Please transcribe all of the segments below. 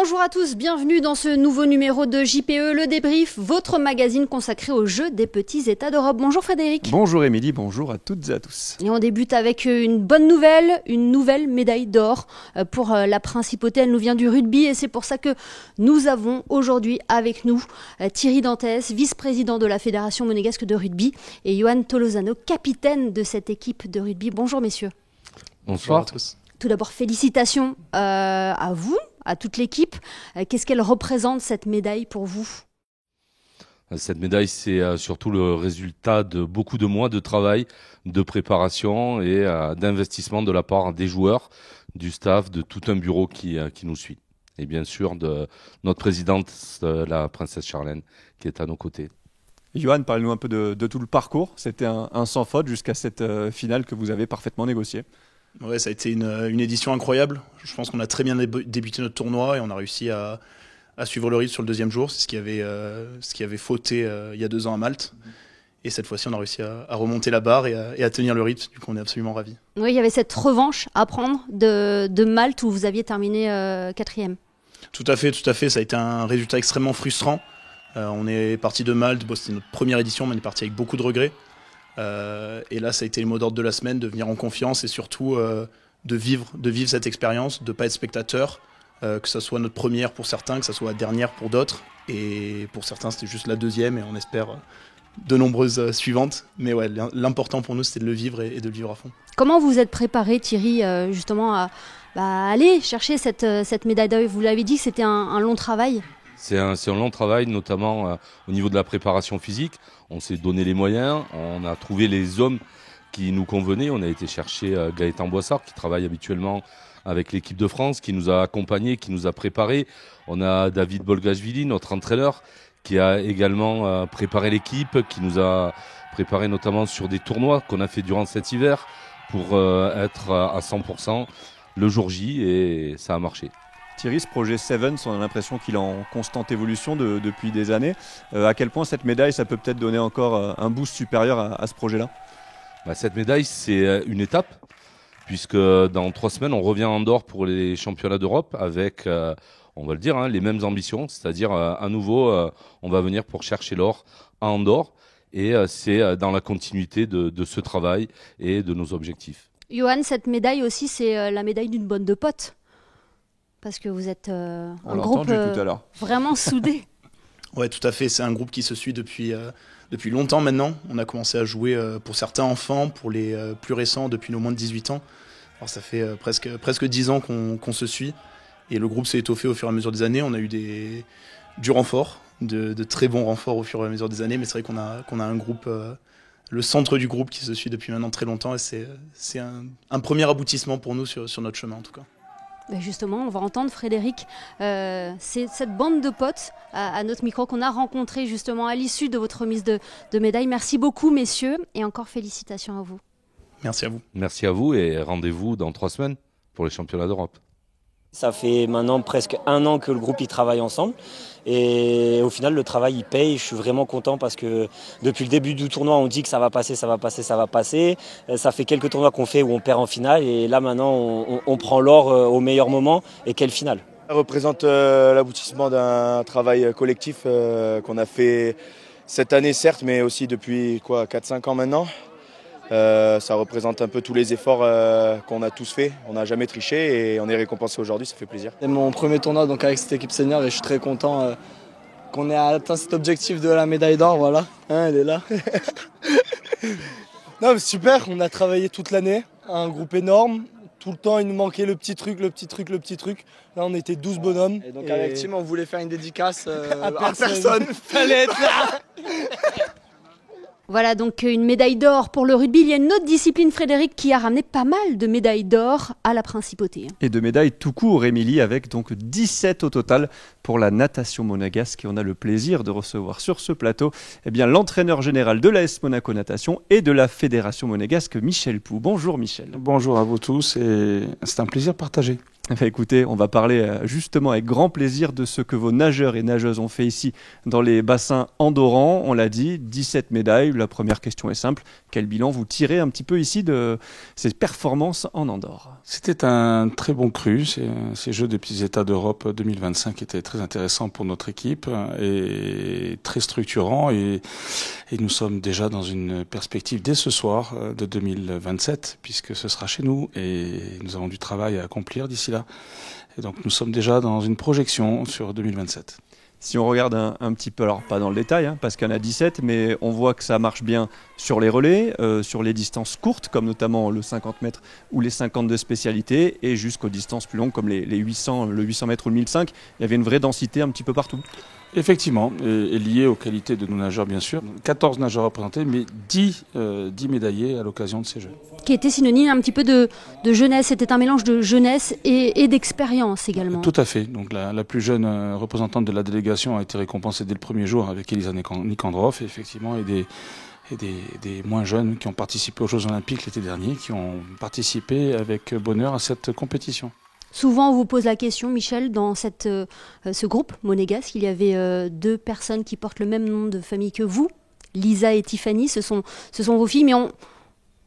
Bonjour à tous, bienvenue dans ce nouveau numéro de JPE, le débrief, votre magazine consacré aux Jeux des petits États d'Europe. Bonjour Frédéric. Bonjour Émilie, bonjour à toutes et à tous. Et on débute avec une bonne nouvelle, une nouvelle médaille d'or pour la principauté. Elle nous vient du rugby et c'est pour ça que nous avons aujourd'hui avec nous Thierry Dantès, vice-président de la Fédération monégasque de rugby, et Johan Tolosano, capitaine de cette équipe de rugby. Bonjour messieurs. Bonsoir à tous. Tout d'abord, félicitations à vous, à toute l'équipe. Qu'est-ce qu'elle représente, cette médaille, pour vous ? Cette médaille, c'est surtout le résultat de beaucoup de mois de travail, de préparation et d'investissement de la part des joueurs, du staff, de tout un bureau qui nous suit. Et bien sûr, de notre présidente, la princesse Charlène, qui est à nos côtés. Johan, parlez-nous un peu de tout le parcours. C'était un sans faute jusqu'à cette finale que vous avez parfaitement négociée. Ouais, ça a été une édition incroyable. Je pense qu'on a très bien débuté notre tournoi et on a réussi à suivre le rythme sur le deuxième jour. C'est ce qui avait fauté il y a 2 ans à Malte. Et cette fois-ci, on a réussi à remonter la barre et à tenir le rythme. Du coup, on est absolument ravis. Oui, il y avait cette revanche à prendre de Malte où vous aviez terminé 4e. Tout à fait. Ça a été un résultat extrêmement frustrant. On est parti de Malte. Bon, c'était notre première édition, mais on est parti avec beaucoup de regrets. Et là, ça a été le mot d'ordre de la semaine, de venir en confiance et surtout de vivre cette expérience, de ne pas être spectateur, que ça soit notre première pour certains, que ça soit la dernière pour d'autres. Et pour certains, c'était juste la deuxième et on espère de nombreuses suivantes. Mais ouais, l'important pour nous, c'était de le vivre et de le vivre à fond. Comment vous êtes préparé, Thierry, justement à aller chercher cette médaille d'or ? Vous l'avez dit que c'était un long travail. C'est un long travail, notamment au niveau de la préparation physique. On s'est donné les moyens, on a trouvé les hommes qui nous convenaient. On a été chercher Gaëtan Boissard, qui travaille habituellement avec l'équipe de France, qui nous a accompagnés, qui nous a préparés. On a David Bolgashvili, notre entraîneur, qui a également préparé l'équipe, qui nous a préparé notamment sur des tournois qu'on a fait durant cet hiver pour être à 100% le jour J, et ça a marché. Thierry, ce projet Sevens, on a l'impression qu'il est en constante évolution depuis des années. À quel point cette médaille, ça peut peut-être donner encore un boost supérieur à ce projet-là ? Cette médaille, c'est une étape, puisque dans 3 semaines, on revient à Andorre pour les championnats d'Europe avec, on va le dire, les mêmes ambitions. C'est-à-dire, à nouveau, on va venir pour chercher l'or à Andorre. Et c'est dans la continuité de ce travail et de nos objectifs. Johan, cette médaille aussi, c'est la médaille d'une bande de potes. Parce que vous êtes un groupe vraiment soudé. Ouais, tout à fait. C'est un groupe qui se suit depuis longtemps maintenant. On a commencé à jouer pour certains enfants, pour les plus récents depuis nos moins de 18 ans. Alors ça fait presque 10 ans qu'on se suit. Et le groupe s'est étoffé au fur et à mesure des années. On a eu du renfort, de très bons renforts au fur et à mesure des années. Mais c'est vrai qu'on a un groupe, le centre du groupe qui se suit depuis maintenant très longtemps. Et c'est un premier aboutissement pour nous sur notre chemin en tout cas. Justement, on va entendre Frédéric. C'est cette bande de potes à notre micro qu'on a rencontré justement à l'issue de votre remise de médaille. Merci beaucoup, messieurs, et encore félicitations à vous. Merci à vous. Merci à vous et rendez-vous dans 3 semaines pour les championnats d'Europe. Ça fait maintenant presque 1 an que le groupe y travaille ensemble et au final le travail il paye. Je suis vraiment content parce que depuis le début du tournoi on dit que ça va passer. Ça fait quelques tournois qu'on fait où on perd en finale et là maintenant on prend l'or au meilleur moment. Et quelle finale! Ça représente l'aboutissement d'un travail collectif qu'on a fait cette année certes, mais aussi depuis 4-5 ans maintenant. Ça représente un peu tous les efforts qu'on a tous fait. On n'a jamais triché et on est récompensé aujourd'hui, ça fait plaisir. C'est mon premier tournoi donc avec cette équipe senior et je suis très content qu'on ait atteint cet objectif de la médaille d'or. Voilà, elle est là. Non, mais super, on a travaillé toute l'année, un groupe énorme. Tout le temps, il nous manquait le petit truc. Là, on était 12 bonhommes. Et donc avec Tim, on voulait faire une dédicace à personne. Fallait être là. Voilà donc une médaille d'or pour le rugby. Il y a une autre discipline, Frédéric, qui a ramené pas mal de médailles d'or à la principauté. Et de médailles tout court, Émilie, avec donc 17 au total pour la natation monégasque. Et on a le plaisir de recevoir sur ce plateau l'entraîneur général de l'AS Monaco Natation et de la Fédération monégasque, Michel Pou. Bonjour Michel. Bonjour à vous tous et c'est un plaisir partagé. Écoutez, on va parler justement avec grand plaisir de ce que vos nageurs et nageuses ont fait ici dans les bassins andorrans. On l'a dit, 17 médailles. La première question est simple. Quel bilan vous tirez un petit peu ici de ces performances en Andorre? C'était un très bon cru. Ces Jeux des petits États d'Europe 2025 étaient très intéressants pour notre équipe et très structurants. Et nous sommes déjà dans une perspective dès ce soir de 2027, puisque ce sera chez nous et nous avons du travail à accomplir d'ici là. Et donc nous sommes déjà dans une projection sur 2027. Si on regarde un petit peu, alors pas dans le détail, parce qu'il y en a 17, mais on voit que ça marche bien sur les relais, sur les distances courtes, comme notamment le 50 mètres ou les 50 de spécialité, et jusqu'aux distances plus longues, comme les 800, le 800 mètres ou le 1005. Il y avait une vraie densité un petit peu partout. Effectivement, et lié aux qualités de nos nageurs bien sûr. 14 nageurs représentés, mais 10 médaillés à l'occasion de ces Jeux. Qui était synonyme un petit peu de jeunesse, c'était un mélange de jeunesse et d'expérience également. Tout à fait, donc la plus jeune représentante de la délégation a été récompensée dès le premier jour avec Elisa Nikandrov, et effectivement, et des moins jeunes qui ont participé aux Jeux Olympiques l'été dernier, qui ont participé avec bonheur à cette compétition. Souvent, on vous pose la question, Michel, dans ce groupe monégasque, il y avait 2 personnes qui portent le même nom de famille que vous, Lisa et Tiffany, ce sont vos filles, mais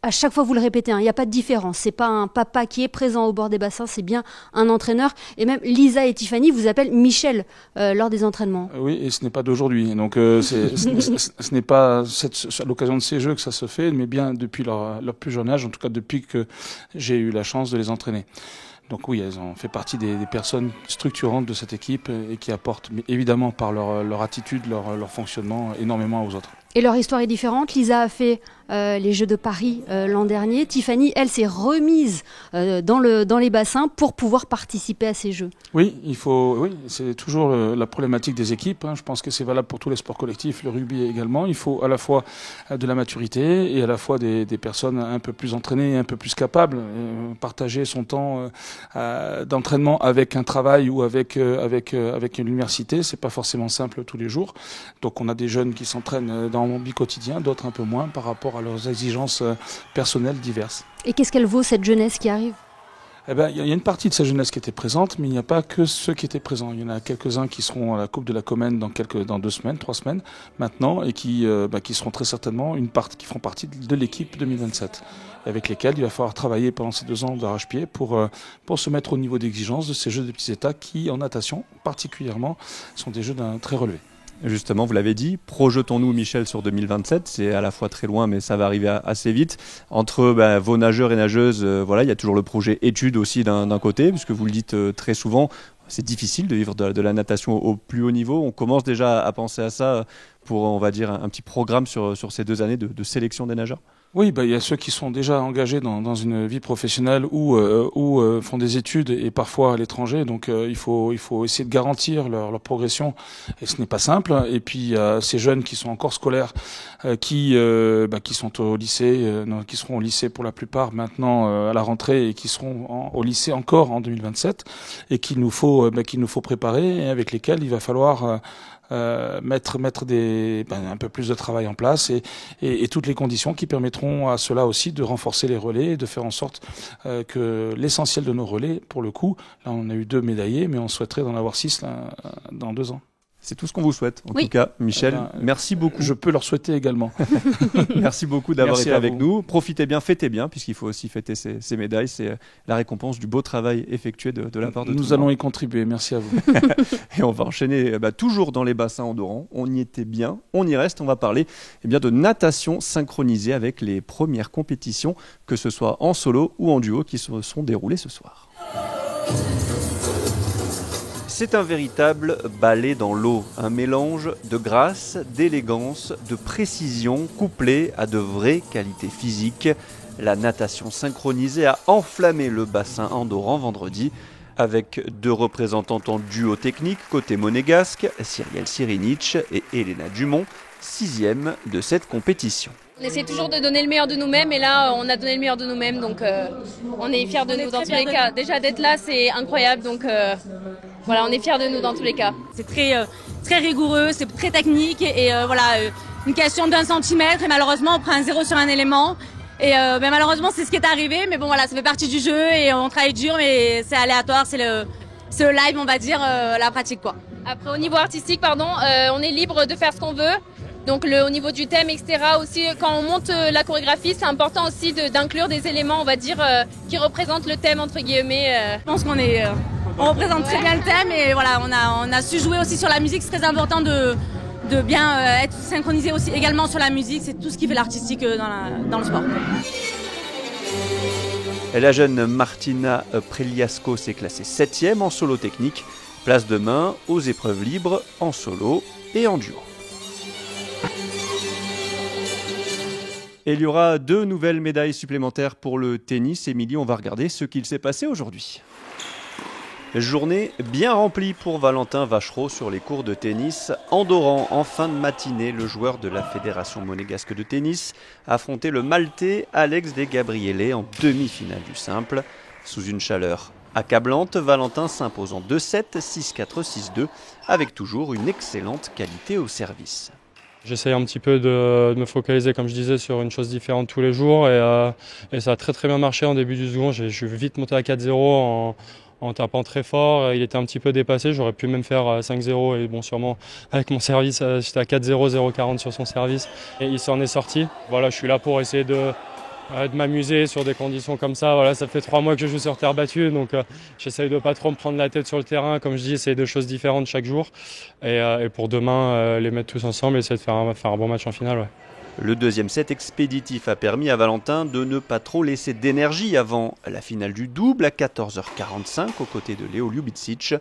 à chaque fois vous le répétez, il n'y a pas de différence, c'est pas un papa qui est présent au bord des bassins, c'est bien un entraîneur, et même Lisa et Tiffany vous appellent Michel lors des entraînements. Oui, et ce n'est pas d'aujourd'hui, donc ce n'est pas à l'occasion de ces Jeux que ça se fait, mais bien depuis leur plus jeune âge, en tout cas depuis que j'ai eu la chance de les entraîner. Donc oui, elles ont fait partie des personnes structurantes de cette équipe et qui apportent évidemment par leur attitude, leur fonctionnement énormément aux autres. Et leur histoire est différente. Lisa a fait les Jeux de Paris l'an dernier. Tiffany, elle, s'est remise dans les bassins pour pouvoir participer à ces Jeux. Oui, c'est toujours la problématique des équipes. Je pense que c'est valable pour tous les sports collectifs, le rugby également. Il faut à la fois de la maturité et à la fois des personnes un peu plus entraînées et un peu plus capables. Partager son temps d'entraînement avec un travail ou avec une université, c'est pas forcément simple tous les jours. Donc on a des jeunes qui s'entraînent dans mon vie quotidien, d'autres un peu moins par rapport à leurs exigences personnelles diverses. Et qu'est-ce qu'elle vaut, cette jeunesse qui arrive ? Eh ben, y a une partie de cette jeunesse qui était présente, mais il n'y a pas que ceux qui étaient présents. Il y en a quelques-uns qui seront à la Coupe de la Comène dans 2 semaines, 3 semaines maintenant, et qui seront très certainement qui feront partie de l'équipe 2027, avec lesquels il va falloir travailler pendant ces 2 ans d'arrache-pied pour se mettre au niveau d'exigence de ces Jeux des petits États qui, en natation particulièrement, sont des Jeux d'un très relevé. Justement, vous l'avez dit, projetons-nous, Michel, sur 2027. C'est à la fois très loin, mais ça va arriver assez vite. Entre vos nageurs et nageuses, il y a toujours le projet études aussi d'un côté, puisque vous le dites très souvent, c'est difficile de vivre de la natation au plus haut niveau. On commence déjà à penser à ça pour, on va dire, un petit programme sur ces 2 années de sélection des nageurs. Oui, il y a ceux qui sont déjà engagés dans une vie professionnelle ou font des études et parfois à l'étranger. Donc il faut essayer de garantir leur progression et ce n'est pas simple. Et puis ces jeunes qui sont encore scolaires, qui sont au lycée, qui seront au lycée pour la plupart maintenant à la rentrée et qui seront au lycée encore en 2027 et qu'il nous faut préparer et avec lesquels il va falloir mettre un peu plus de travail en place et toutes les conditions qui permettront à cela aussi de renforcer les relais et de faire en sorte que l'essentiel de nos relais, pour le coup, là on a eu 2 médaillés, mais on souhaiterait en avoir 6 dans 2 ans. C'est tout ce qu'on vous souhaite. En tout cas, Michel, merci beaucoup. Je peux leur souhaiter également. Merci beaucoup d'avoir été avec nous. Profitez bien, fêtez bien, puisqu'il faut aussi fêter ces médailles. C'est la récompense du beau travail effectué de la part de tout le monde. Nous allons y contribuer. Merci à vous. Et on va enchaîner toujours dans les bassins andorrans. On y était bien, on y reste. On va parler de natation synchronisée avec les premières compétitions, que ce soit en solo ou en duo, qui se sont déroulées ce soir. C'est un véritable ballet dans l'eau, un mélange de grâce, d'élégance, de précision couplé à de vraies qualités physiques. La natation synchronisée a enflammé le bassin andorran vendredi avec 2 représentantes en duo technique côté monégasque, Cyrielle Sirinic et Elena Dumont, 6e de cette compétition. On essaie toujours de donner le meilleur de nous-mêmes et là on a donné le meilleur de nous-mêmes donc on est fiers de nous dans tous les cas. Déjà d'être là c'est incroyable donc on est fiers de nous dans tous les cas. C'est très rigoureux, c'est très technique et une question d'1 centimètre et malheureusement on prend un 0 sur un élément Et mais malheureusement, c'est ce qui est arrivé. Mais bon, voilà, ça fait partie du jeu et on travaille dur, mais c'est aléatoire, c'est le live, on va dire, la pratique, quoi. Après, au niveau artistique, on est libre de faire ce qu'on veut. Donc au niveau du thème, etc. aussi, quand on monte la chorégraphie, c'est important aussi d'inclure des éléments, on va dire, qui représentent le thème, entre guillemets. Je pense on représente très bien le thème et voilà, on a su jouer aussi sur la musique. C'est très important de bien être synchronisé aussi également sur la musique. C'est tout ce qui fait l'artistique dans le sport. Et la jeune Martina Preliasco s'est classée 7e en solo technique. Place demain aux épreuves libres en solo et en duo. Et il y aura 2 nouvelles médailles supplémentaires pour le tennis. Émilie, on va regarder ce qu'il s'est passé aujourd'hui. Journée bien remplie pour Valentin Vachereau sur les cours de tennis. Andorran, en fin de matinée, le joueur de la Fédération monégasque de tennis affrontait le Maltais Alex De Gabriele en demi-finale du simple. Sous une chaleur accablante, Valentin s'impose en 2-7, 6-4, 6-2, avec toujours une excellente qualité au service. J'essaye un petit peu de me focaliser, comme je disais, sur une chose différente tous les jours et ça a très bien marché en début du second. Je suis vite monté à 4-0 en tapant très fort. Il était un petit peu dépassé, j'aurais pu même faire 5-0 et bon, sûrement avec mon service, j'étais à 4-0, 0-40 sur son service et il s'en est sorti. Voilà, je suis là pour essayer de m'amuser sur des conditions comme ça. Voilà, ça fait 3 mois que je joue sur terre battue, donc j'essaye de pas trop me prendre la tête sur le terrain. Comme je dis, essayer de choses différentes chaque jour. Et pour demain, les mettre tous ensemble et essayer de faire un bon match en finale. Ouais. Le deuxième set expéditif a permis à Valentin de ne pas trop laisser d'énergie avant la finale du double à 14h45 aux côtés de Léo Ljubicic.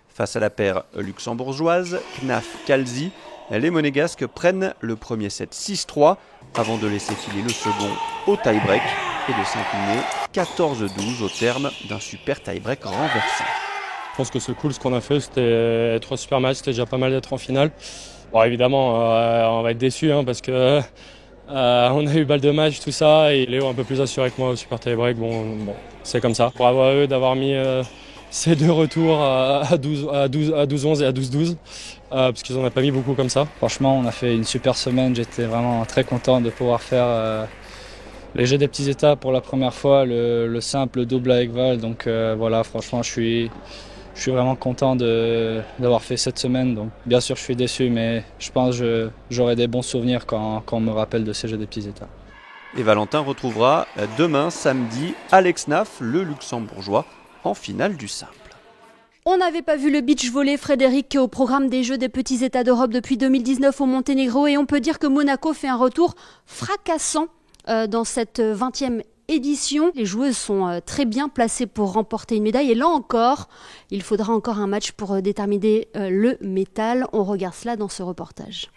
Face à la paire luxembourgeoise, Knaf-Kalsi, les Monégasques prennent le premier set 6-3 avant de laisser filer le second au tie-break et de s'incliner 14-12 au terme d'un super tie-break renversé. Je pense que c'est cool ce qu'on a fait, c'était 3 super matchs, c'était déjà pas mal d'être en finale. Bon, évidemment, on va être déçus parce que on a eu balle de match, tout ça, et Léo un peu plus assuré que moi au super tie-break. Bon, c'est comme ça. Bravo à eux d'avoir mis ces 2 retours à 12-11 et à 12-12. Parce qu'ils n'en ont pas mis beaucoup comme ça. Franchement, on a fait une super semaine. J'étais vraiment très content de pouvoir faire les jeux des petits états pour la première fois, le simple, le double avec Val. Donc voilà, franchement, je suis vraiment content d'avoir fait cette semaine. Donc bien sûr, je suis déçu, mais je pense que j'aurai des bons souvenirs quand on me rappelle de ces jeux des petits états. Et Valentin retrouvera demain, samedi, Alex Knaf, le luxembourgeois, en finale du simple. On n'avait pas vu le beach volley, Frédéric, au programme des Jeux des petits États d'Europe depuis 2019 au Monténégro, et on peut dire que Monaco fait un retour fracassant dans cette 20e édition. Les joueuses sont très bien placées pour remporter une médaille, et là encore, il faudra encore un match pour déterminer le métal. On regarde cela dans ce reportage.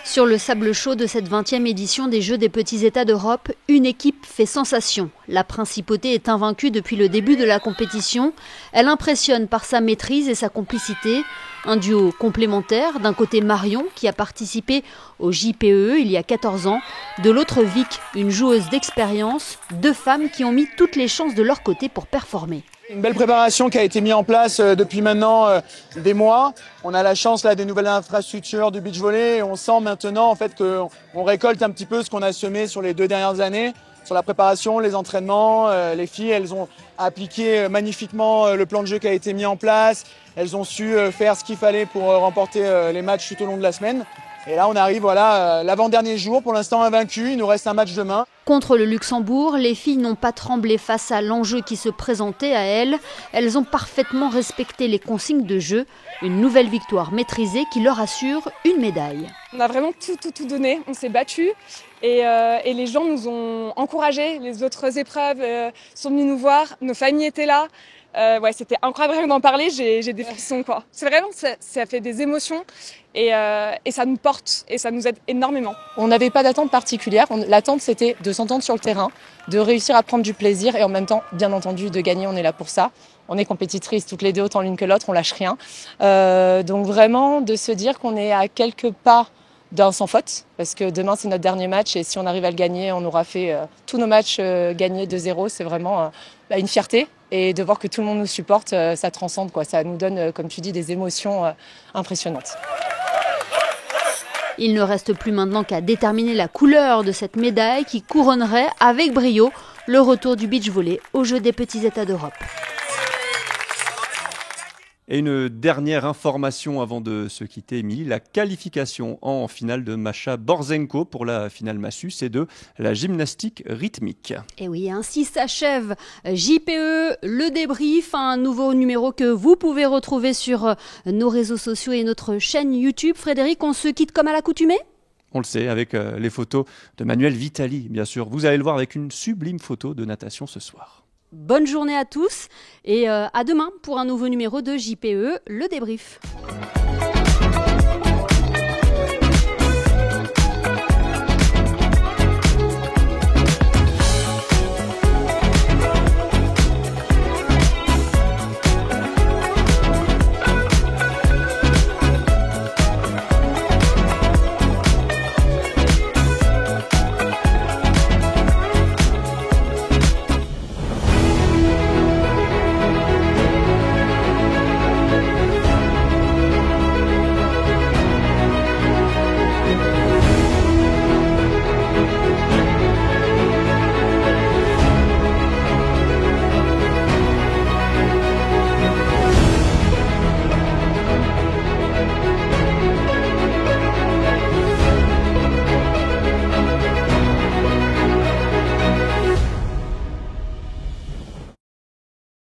Sur le sable chaud de cette 20e édition des Jeux des petits États d'Europe, une équipe fait sensation. La Principauté est invaincue depuis le début de la compétition. Elle impressionne par sa maîtrise et sa complicité. Un duo complémentaire, d'un côté Marion, qui a participé au JPE il y a 14 ans, de l'autre Vic, une joueuse d'expérience, 2 femmes qui ont mis toutes les chances de leur côté pour performer. Une belle préparation qui a été mise en place depuis maintenant des mois. On a la chance là des nouvelles infrastructures du beach volley et on sent maintenant en fait qu'on récolte un petit peu ce qu'on a semé sur les 2 dernières années, sur la préparation, les entraînements. Les filles, elles ont appliqué magnifiquement le plan de jeu qui a été mis en place. Elles ont su faire ce qu'il fallait pour remporter les matchs tout au long de la semaine. Et là, on arrive, l'avant-dernier jour, pour l'instant invaincu. Il nous reste un match demain. Contre le Luxembourg, les filles n'ont pas tremblé face à l'enjeu qui se présentait à elles. Elles ont parfaitement respecté les consignes de jeu. Une nouvelle victoire maîtrisée qui leur assure une médaille. On a vraiment tout donné. On s'est battus et les gens nous ont encouragés. Les autres épreuves sont venus nous voir. Nos familles étaient là. C'était incroyable d'en parler, j'ai des frissons quoi. C'est vraiment, ça fait des émotions et ça nous porte et ça nous aide énormément. On n'avait pas d'attente particulière, l'attente c'était de s'entendre sur le terrain, de réussir à prendre du plaisir et en même temps, bien entendu, de gagner, on est là pour ça. On est compétitrices toutes les deux, autant l'une que l'autre, on lâche rien. Donc vraiment, de se dire qu'on est à quelques pas d'un sans faute, parce que demain c'est notre dernier match et si on arrive à le gagner, on aura fait tous nos matchs gagnés de 0, c'est vraiment une fierté. Et de voir que tout le monde nous supporte, ça transcende, quoi. Ça nous donne, comme tu dis, des émotions impressionnantes. Il ne reste plus maintenant qu'à déterminer la couleur de cette médaille qui couronnerait avec brio le retour du beach volley aux Jeux des petits États d'Europe. Et une dernière information avant de se quitter, Émilie, la qualification en finale de Masha Borzenko pour la finale massu, c'est de la gymnastique rythmique. Et oui, ainsi s'achève JPE, le débrief, un nouveau numéro que vous pouvez retrouver sur nos réseaux sociaux et notre chaîne YouTube. Frédéric, on se quitte comme à l'accoutumée ? On le sait, avec les photos de Manuel Vitali, bien sûr. Vous allez le voir avec une sublime photo de natation ce soir. Bonne journée à tous et à demain pour un nouveau numéro de JPE, le débrief.